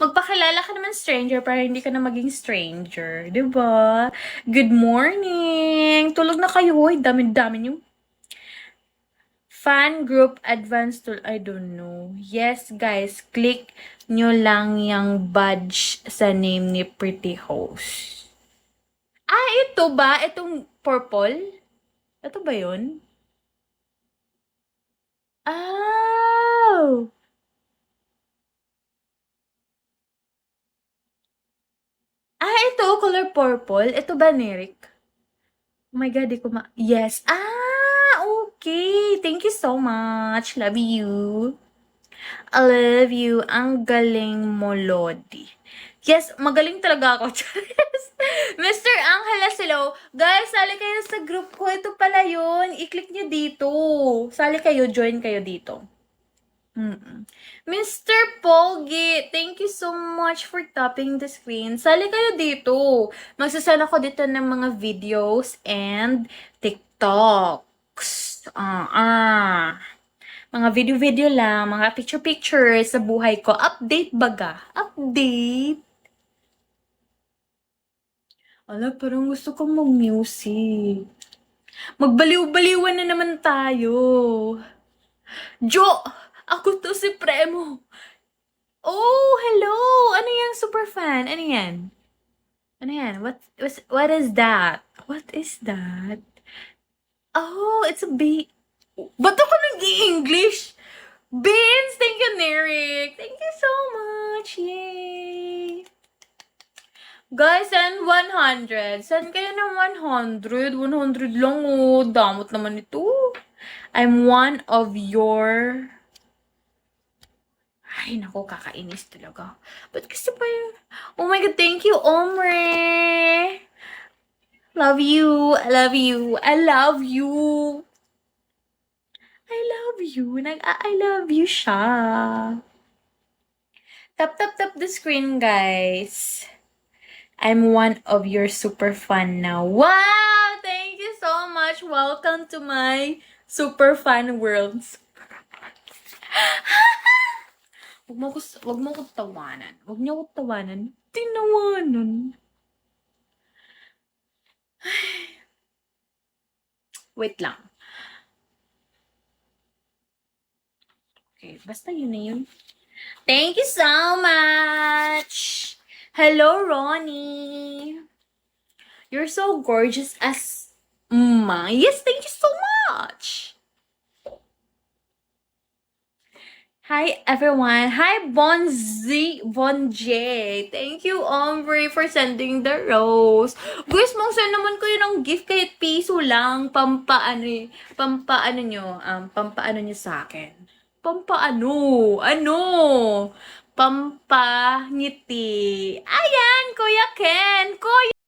Magpakilala ka naman stranger para hindi ka na maging stranger. 'Di ba? Good morning! Tulog na kayo, hoy. Dami-dami niyo. Fan group advanced tool. I don't know. Yes, guys. Click nyo lang yung badge sa name ni Pretty Host. Ah, ito ba? Itong purple? Ito ba yun? Oh! Ah, ito, color purple. Ito ba, Nerik? Oh my God, di ko Yes. Ah, okay. Thank you so much. Love you. I love you. Ang galing mo, Lodi. Yes, magaling talaga ako. Charis. Mr. Angeles, hello. Guys, sali kayo sa group ko. Ito pala yun. I-click nyo dito. Sali kayo, join kayo dito. Mr. Pogi, thank you so much for tapping the screen. Sali kayo dito. Magsasend ako dito ng mga videos and TikToks. Mga video-video lang, mga picture-picture sa buhay ko. Update baga? Update? Ala, parang gusto kong mag-music. Magbaliw-baliwan na naman tayo. Jo! Ako to si Premo. Oh, hello! Ano yan, super fan? Ano yan? Ano yan? What is that? What is that? Oh, it's a Ba't ako nag-i-English? Beans! Thank you, Nerik! Thank you so much! Yay! Guys, send 100. Send kayo ng 100. 100 lang oh. Damot naman ito. I'm one of your... Ay, naku, kakainis talaga. Ba't kasi pa yun? Oh my God, thank you, Omre! Love you. I love you. I love you. I love you. I love you siya. Tap, tap, tap the screen, guys. I'm one of your super fan now. Wow! Thank you so much. Welcome to my super fan world. Wag mo ko tawanan. Wag niyo ko tawanan. Tinawanan. Wait lang. Okay, basta yun na yun. Thank you so much. Hello, Ronnie. You're so gorgeous as Yes, thank you so much. Hi, everyone. Hi, Bonj. Thank you, Ombre, for sending the rose. Guys, send naman kayo ng gift kahit piso lang. Pampaano nyo sa akin. Pampaano? Ano? Pampangiti. Ayan, Kuya Ken. Kuya